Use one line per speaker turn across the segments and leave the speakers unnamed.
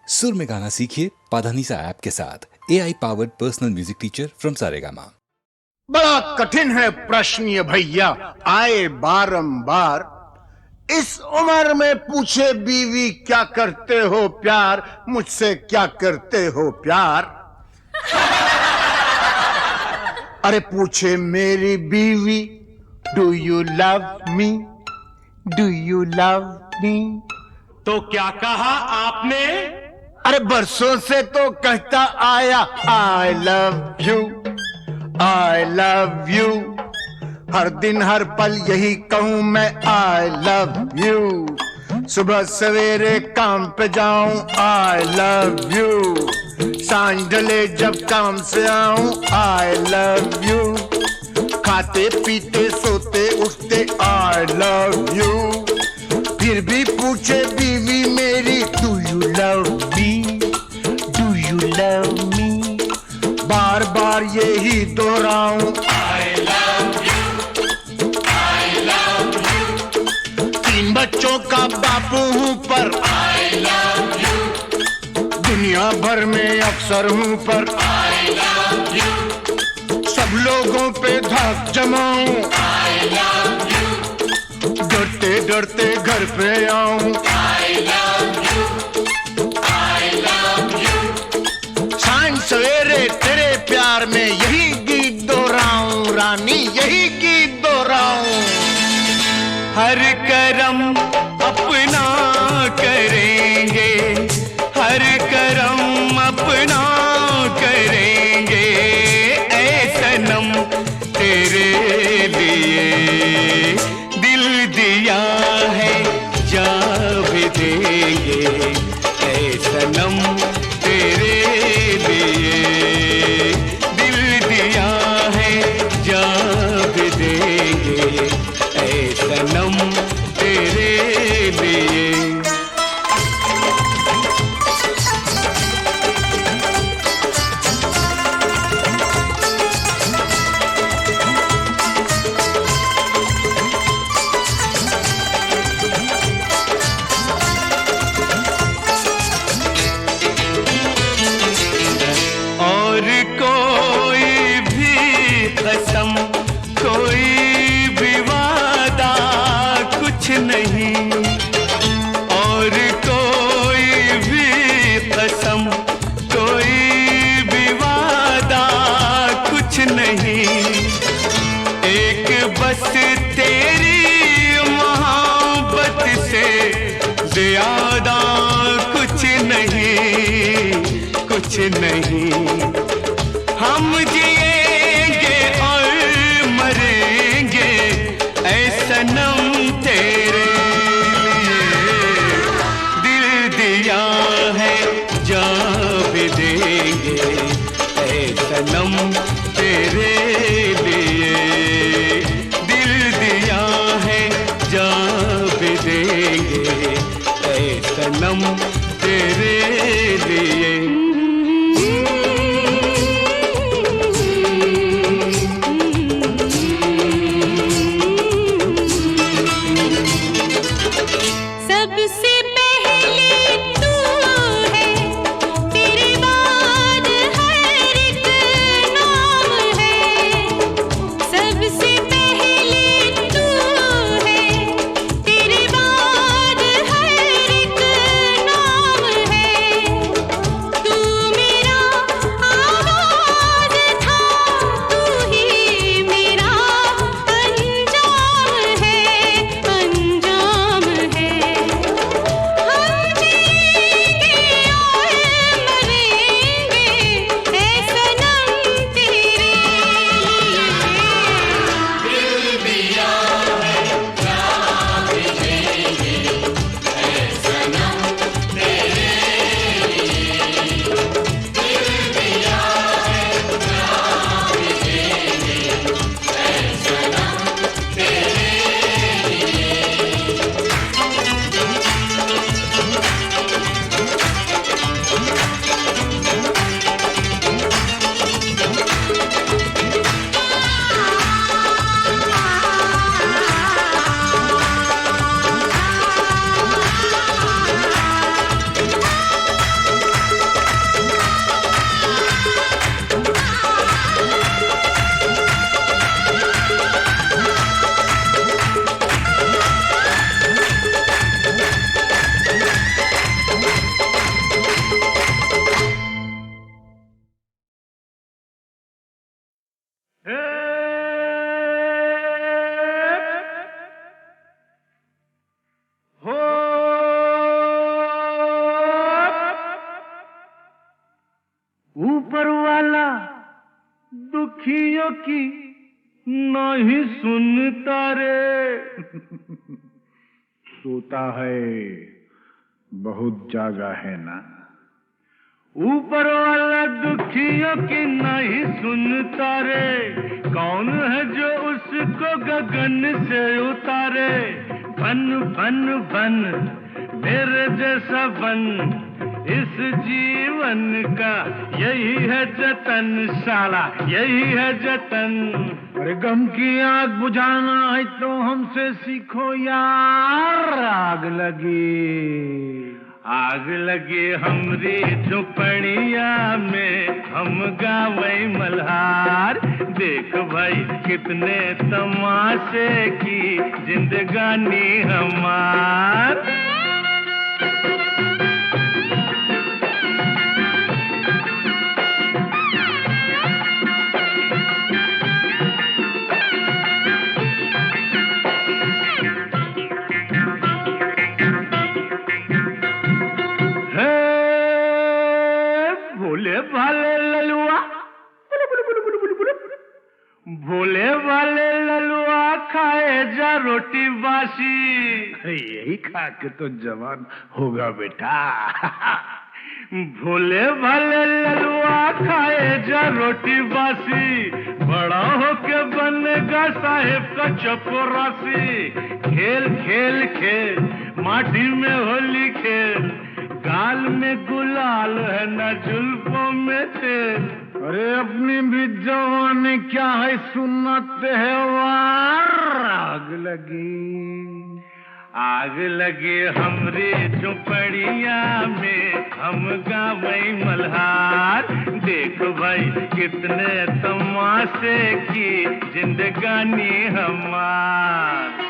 सुर में गाना सीखिए पाधानीसा ऐप के साथ। AI powered personal music teacher from Saregama.
बड़ा कठिन है प्रश्न ये भैया, आए बारंबार। इस उम्र में पूछे बीवी क्या करते हो प्यार, मुझसे क्या करते हो प्यार। अरे पूछे मेरी बीवी, do you love me, do you love मी।
तो क्या कहा आपने?
अरे बरसों से तो कहता आया I love you, I love you. हर दिन हर पल यही कहूं मैं आई लव यू। सुबह सवेरे काम पे जाऊं आई लव यू, सांझ ढले जब काम से आऊं आई लव यू। खाते पीते सोते उठते आई लव यू। फिर भी पूछे बीवी मेरी do you love me, do you love me. बार बार यही दोहराऊं I love you, I love you. 3 बच्चों का बापू हूं पर आई लव यू। दुनिया भर में अफसर हूं पर आई लव यू। सब लोगों पे धाक जमाऊं आई लव यू। डरते डरते घर पे आऊं आई love you, I love you. सांझ सवेरे तेरे प्यार में यही गीत दोहराऊं रानी, यही गीत दोहराऊं।
हर करम अपना करेंगे, हर करम अपना करेंगे। ऐ सनम तेरे लिए दिल दिया है, जा भी देंगे। ऐ सनम तेरे लिए दिल दिया है, जा भी देंगे। ऐ सनम तेरे लिए। और कोई भी कसम, कोई भी वादा कुछ नहीं। और कोई भी कसम, कोई भी वादा कुछ नहीं। एक बस तेरी मोहब्बत से ज़्यादा कुछ नहीं, कुछ नहीं। हम जिएंगे और मरेंगे ऐ सनम तेरे लिए। दिल दिया है, जा भी देंगे ऐ सनम तेरे लिए। दिल दिया है, जा भी देंगे ऐ सनम तेरे लिए।
सबसे पहले तू है, तेरे बाद हर एक नाम है। सबसे पहले तू है, तेरे बाद हर एक नाम है। तू
दुखियों की नहीं सुनता रे।
सोता है, बहुत जागा है ना।
ऊपर वाला दुखियों की नहीं सुनता रे। कौन है जो उसको गगन से उतारे। बन बन बन मेरे जैसा बन, इस जीवन का यही है जतन, साला यही है जतन।
अरे गम की आग बुझाना है तो हमसे सीखो यार। आग लगी हमरी झुपड़िया में, हम गावे मल्हार। देख भाई कितने तमाशे की जिंदगानी हमार। भोले वाले ललुआ खाए जा रोटी बासी। यही खा के तो जवान होगा बेटा।
भोले भाले ललुआ खाए जा रोटी बासी। बड़ा होके बनेगा साहेब का चपरासी। खेल खेल खेल माटी में होली खेल, गाल में गुलाल है न जुल्फों में तेल।
अरे अपनी भी जवानी क्या है सुनाते हैं वार।
आग लगी हमरी झुपड़िया में, हम गावे मल्हार। देख भाई कितने तमाशे की जिंदगानी हमार।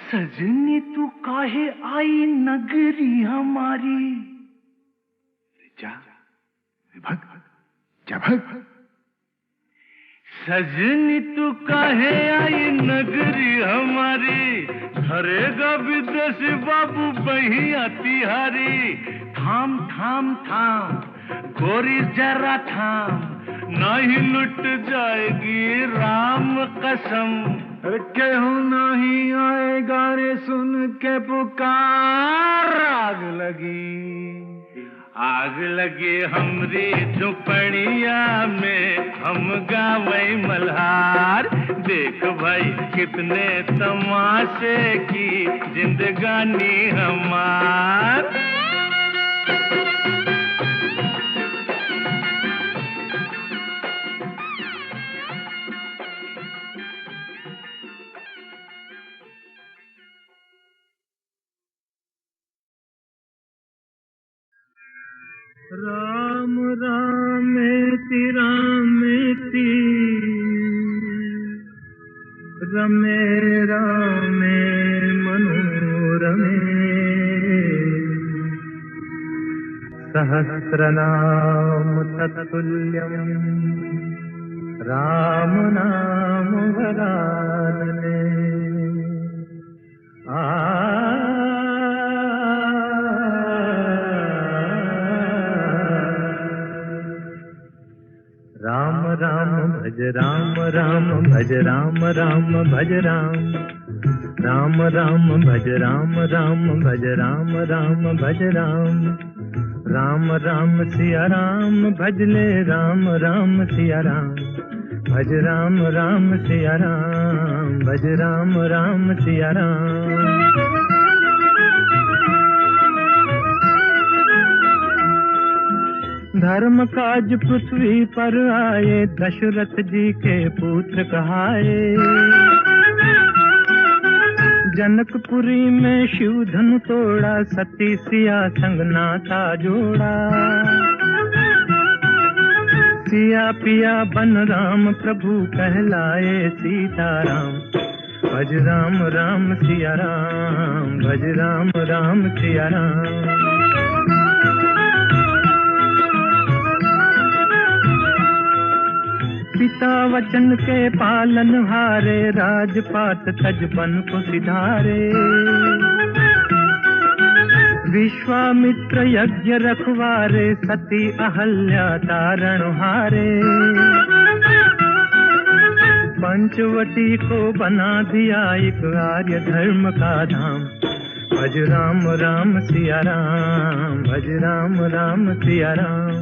सजनी तू काहे आई नगरी हमारी।
जा भग।
सजनी तू काहे आई नगरी हमारी। धरेगा विदेशी बाबू बहिया तिहारी। थाम थाम थाम गोरी जरा थाम, नहीं लुट जाएगी राम कसम।
अरे केहू नहीं आएगा रे सुन के पुकार।
आग लगी हमरी झुपड़िया में, हम गावे मल्हार। देख भाई कितने तमाशे की जिंदगानी हमार। राम रामेति रामेति रमे रामे मनोरमे। सहस्रनाम तत्तुल्यं राम नाम वरानने। राम राम भज राम राम भज राम राम भज राम। राम राम भज राम राम भज राम राम भज राम। राम राम सिया राम भज ले राम राम सिया राम। भज राम राम सिया राम भज राम राम सिया राम। धर्म काज पृथ्वी पर आए, दशरथ जी के पुत्र कहाए। जनकपुरी में शिव धनु तोड़ा, सती सिया संग नाता जोड़ा। सिया पिया बन राम प्रभु कहलाए सीताराम। भज राम राम सिया राम भज राम राम सिया राम। पिता वचन के पालन हारे, राजपाट तजबन को सिधारे। विश्वामित्र यज्ञ रखवारे, सती अहल्या तारण हारे। पंचवटी को बना दिया एक आर्य धर्म का धाम। भज राम राम सिया राम, भज राम राम सिया राम।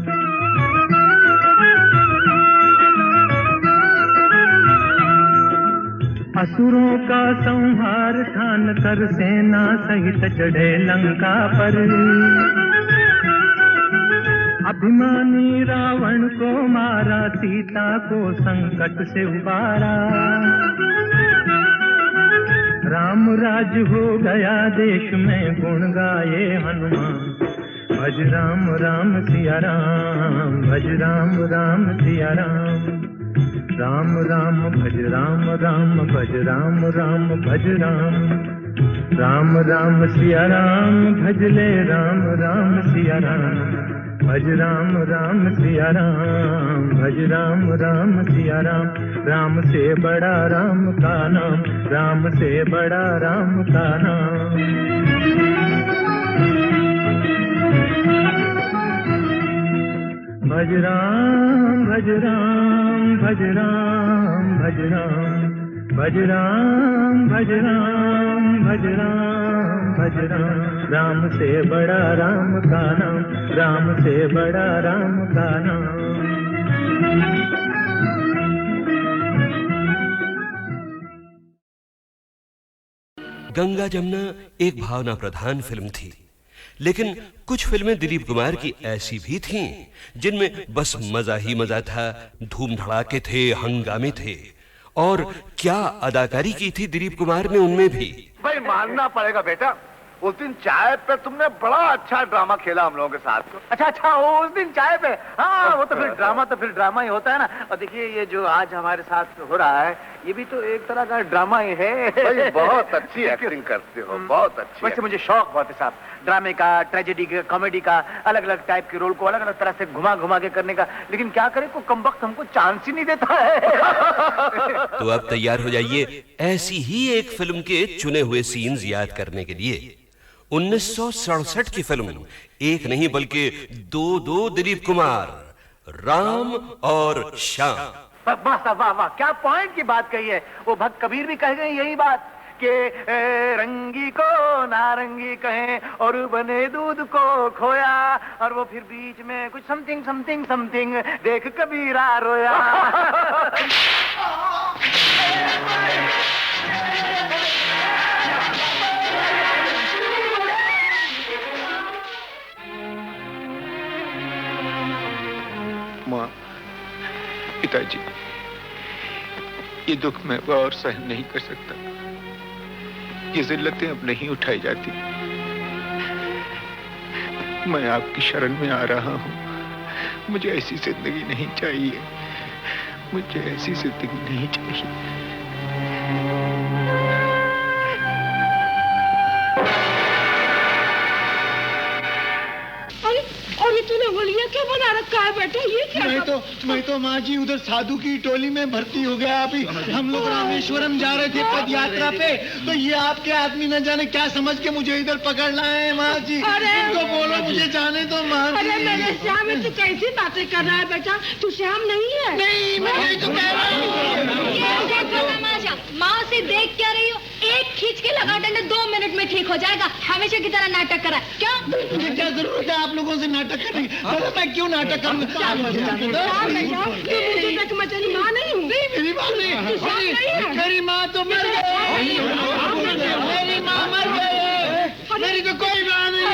असुरों का संहार ठान कर सेना सहित चढ़े लंका पर। अभिमानी रावण को मारा, सीता को संकट से उबारा। राम राज हो गया देश में, गुण गाए हनुमान। भज राम राम सिया राम, भज राम राम सिया राम। राम राम भज राम राम, भज राम राम भज राम। राम राम सिया राम, भज ले राम राम सिया राम। भज राम राम सिया राम, भज राम राम सिया राम। राम से बड़ा राम का नाम, राम से बड़ा राम का नाम। भज राम भज राम, भज राम भज राम। भज राम भज राम, भज राम भज राम। राम से बड़ा राम का नाम, राम से बड़ा राम का नाम।
गंगा जमुना एक भावना प्रधान फिल्म थी, लेकिन कुछ फिल्में दिलीप कुमार की ऐसी भी थीं जिनमें बस मजा ही मजा था, धूम धड़ाके थे, हंगामे थे। और क्या अदाकारी की थी दिलीप कुमार ने उनमें भी।
भाई मानना पड़ेगा बेटा, उस दिन चाय पे तुमने बड़ा अच्छा ड्रामा खेला हम लोगों के साथ।
अच्छा उस दिन चाय पे, हाँ वो तो फिर ड्रामा ही होता है ना। और देखिए ये जो आज हमारे साथ हो रहा है, ये भी तो एक तरह का ड्रामा ही है।
भाई बहुत अच्छी एक्टिंग करते हो, बहुत अच्छी।
वैसे मुझे शौक बहुत है साहब, ड्रामे का, ट्रेजेडी का, कॉमेडी का, अलग अलग टाइप के रोल को अलग अलग तरह से घुमा घुमा के करने का। लेकिन क्या करें, को कमबख्त हमको चांस ही नहीं देता है।
तो अब तैयार हो जाइए ऐसी ही एक फिल्म के चुने हुए सीन्स याद करने के लिए। 1967 की फिल्म, एक नहीं बल्कि दो दिलीप कुमार, राम और श्याम।
वाह वाह वाह, क्या पॉइंट की बात कही है। वो भक्त कबीर भी कह गए यही बात कि रंगी को नारंगी कहें और बने दूध को खोया, और वो फिर बीच में कुछ समथिंग समथिंग समथिंग देख कबीरा रोया।
माँ, पिताजी, ये दुख मैं और सहन नहीं कर सकता। ये जिल्लतें अब नहीं उठाई जाती। मैं आपकी शरण में आ रहा हूँ। मुझे ऐसी जिंदगी नहीं चाहिए, मुझे ऐसी जिंदगी नहीं चाहिए।
और ये तूने होलिया क्या बना रखा है बेटा, ये क्या?
मैं तो माँ जी उधर साधु की टोली में भर्ती हो गया। अभी हम लोग रामेश्वरम जा रहे थे पद यात्रा पे, तो ये आपके आदमी न जाने क्या समझ के मुझे इधर पकड़ लाए हैं माँ जी। इनको बोलो मुझे जाने दो माँ जी।
अरे मेरे श्याम, तू कैसी बातें कर रहा है बेटा? तू श्याम नहीं है।
नहीं, मैं तो कह रहा हूँ।
माँ से देख क्या रही हो? एक खींच के लगा डंडा 2 मिनट में ठीक हो जाएगा। हमेशा की तरह नाटक करा क्या?
मुझे क्या जरूरत है आप लोगों से नाटक करने की? मैं क्यों नाटक करूँ?
तेरी माँ नहीं हूँ।
मेरी माँ नहीं, मेरी माँ तो मर गई। मेरी माँ मर गई, मेरी तो कोई माँ नहीं है।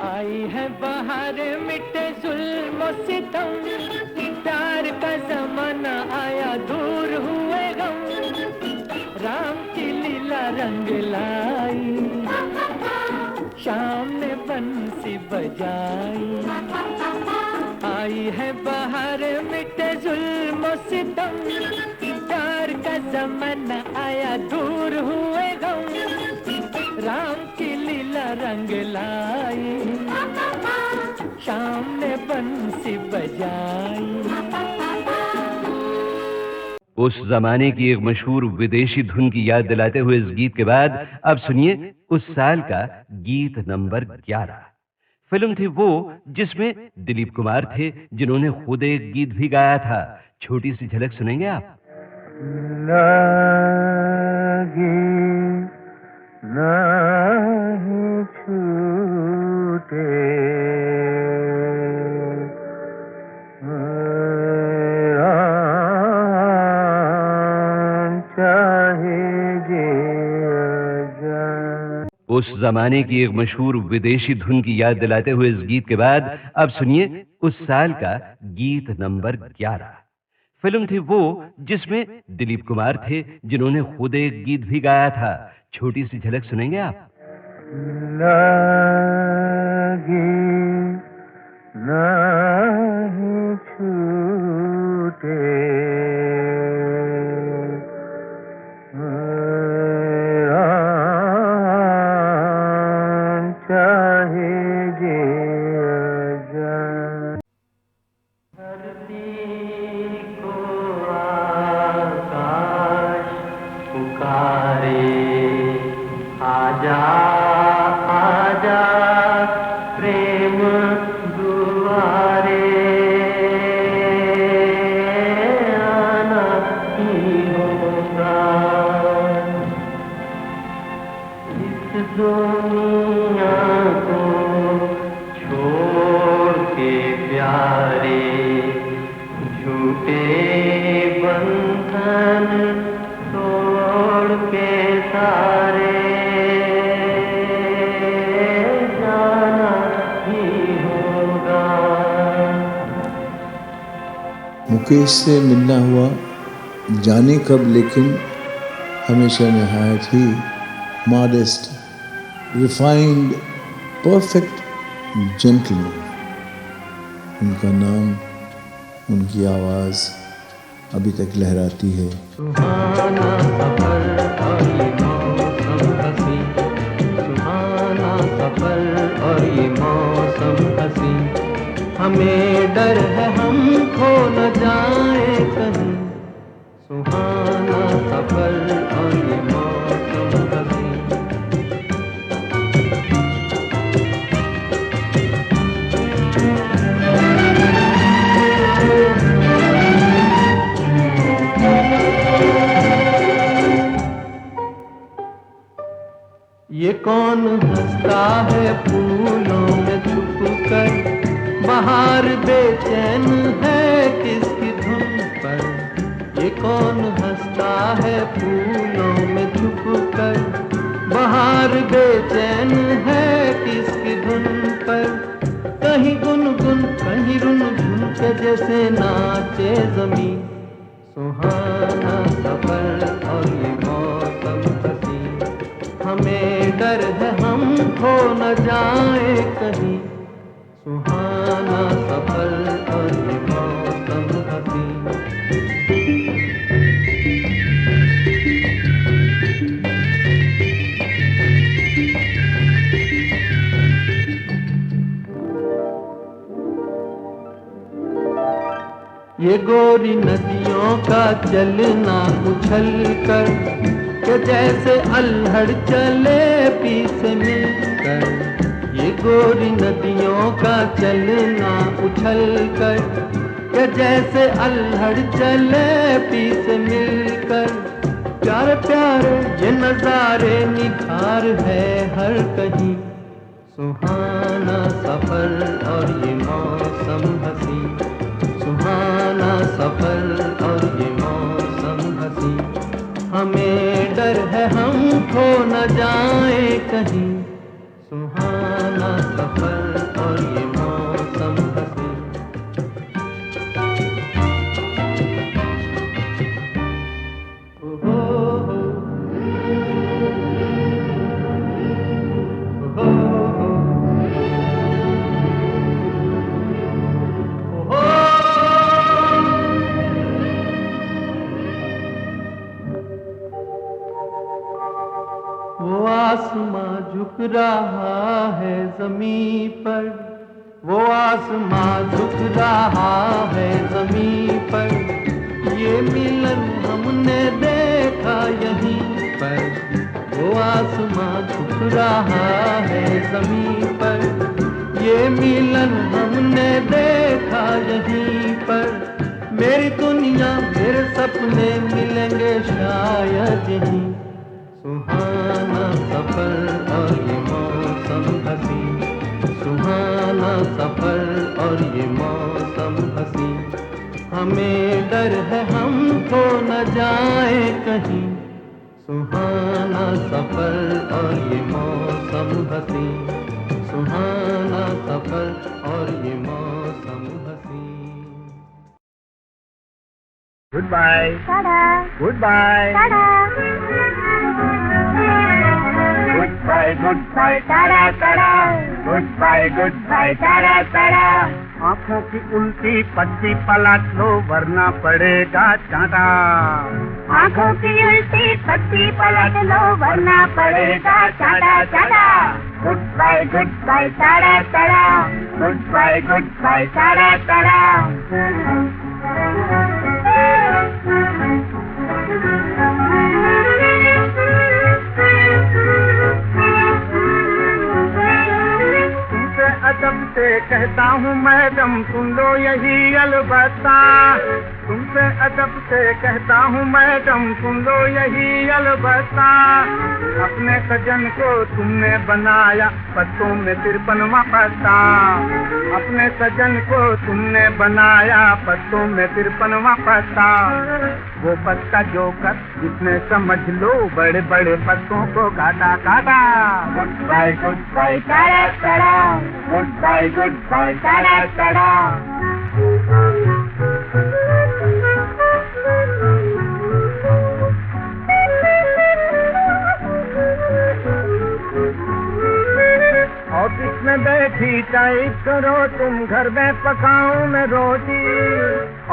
आई है बाहर मिटे जुल्म सितम, प्यार का जमाना आया दूर हुए गम, राम की लीला रंग लाई, शाम ने बंसी बजाई। आई है बाहर मिटे जुल्म सितम, प्यार का जमाना आया दूर हुए गम, राम की लीला रंग लाई, शाम ने बंसी बजाई।
उस जमाने की एक मशहूर विदेशी धुन की याद दिलाते हुए इस गीत के बाद अब सुनिए उस साल का गीत नंबर 11। फिल्म थी वो जिसमें दिलीप कुमार थे, जिन्होंने खुद एक गीत भी गाया था। छोटी सी झलक सुनेंगे आप?
लागी नहीं छूटे
उस जमाने की एक मशहूर विदेशी धुन की याद दिलाते हुए इस गीत के बाद अब सुनिए उस साल का गीत नंबर 11। फिल्म थी वो जिसमें दिलीप कुमार थे, जिन्होंने खुद एक गीत भी गाया था। छोटी सी झलक सुनेंगे आप?
लागी नहीं छूटे
मुकेश से मिलना हुआ जाने कब, लेकिन हमेशा नहायत ही मॉडेस्ट, रिफाइंड, परफेक्ट जेंटलमैन। उनका नाम, उनकी आवाज़ अभी तक लहराती है।
सुहाना सफर और ये मौसम हसी, सुहाना सफर और ये मौसम हसी, हमें डर है हम खो न जाए कहीं। सुहाना सफर और ये मौसम हसी। ये कौन हंसता है फूलों में छुप कर, बाहर बेचैन है किसकी धुन पर। ये कौन हंसता है फूलों में छुप कर, बाहर बेचैन है किसकी धुन पर। कहीं गुनगुन कहीं रुनझुन के जैसे नाचे ज़मीं। सुहाना सफर और ये मौसम हसी, हमें डर है हम खो न जाए कहीं। सुहाना सफर और ये मौसम हसी। ये गोरी नदियों का चलना उछल कर, के जैसे अल्हड़ चले पीस मिलकर। ये गोरी नदियों का चलना उछल कर, के जैसे अल्हड़ चले पीस मिलकर। प्यारे प्यारे ये नजारे निखार है हर कहीं। सुहाना सफर और ये मौसम हसी, सुहाना सफर और ये मौसम हसी, हमें डर है हम खो न जाए कहीं। सुहाना सफर और ये मौसम हसी। रहा है जमीन पर, वो आसमां झुक रहा है जमीन पर, ये मिलन हमने देखा यहीं पर, वो आसमां झुक रहा है जमीन पर, ये मिलन हमने देखा यहीं पर, मेरी दुनिया मेरे सपने मिलेंगे शायद यहीं, सुहाना सफर और ये मौसम हसी, सुहाना सफर और ये मौसम हसी, हमें डर है हम तो न जाए कहीं, सुहाना सफर और ये मौसम हसी, सुहाना सफर और ये मौसम हसी।
Good bye, good bye, good bye, tata tata, good bye tata tata. आँखों की उल्टी पट्टी पलट लो वरना पड़ेगा चाटा, आँखों की उल्टी पट्टी पलट लो वरना पड़ेगा चाटा चाटा। Good bye tata tata, good bye tata tata. अदब से कहता हूँ मैडम सुन लो यही अलबत्ता, तुमसे अदब से कहता हूँ मैडम सुन लो यही अलबत्ता, अपने सजन को तुमने बनाया पत्तों में 53वां पत्ता, अपने सजन को तुमने बनाया पत्तों में 53वां पत्ता, वो पत्ता जो कर जिसने समझ लो बड़े बड़े पत्तों को काटा काटा। Good bye tata tata, good bye tata tata. Office में बैठी टाइप करो तुम, घर में पकाऊं मैं रोटी,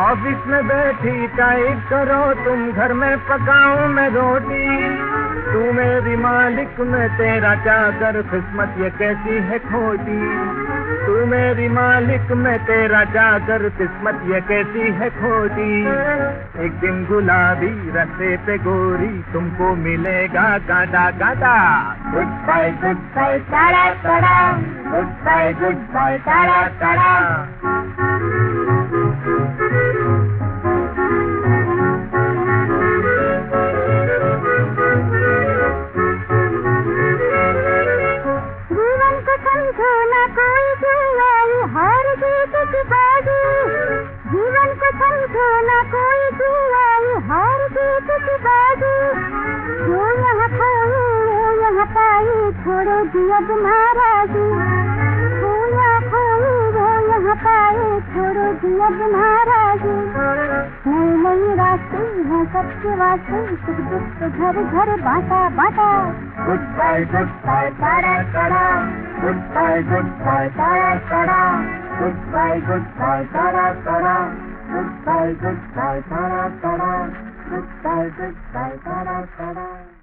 ऑफिस में बैठी टाइप करो तुम, घर में पकाऊं मैं रोटी, तू मेरी मालिक में तेरा चादर किस्मत ये कैसी है खोटी, तू मेरी मालिक में तेरा चादर किस्मत ये कैसी है खोटी, एक दिन गुलाबी रस्ते पे गोरी तुमको मिलेगा गादा गादा। Good bye tata tata, good bye tata tata. जीवन को समझो ना कोई जुआई हार जीत की बाजी, जो यहाँ खोई वो यहाँ पाई छोड़ो दिया नाराजी, जो यहाँ खोई वो यहाँ पाई छोड़ो दिया नाराजी, नई नई रास्ते हैं सबके वास्ते सुख दुख तो घर घर बांटा बांटा। Good bye tata tata, good bye tata tata, good bye tata tata, good bye tata tata, good bye tata Tata.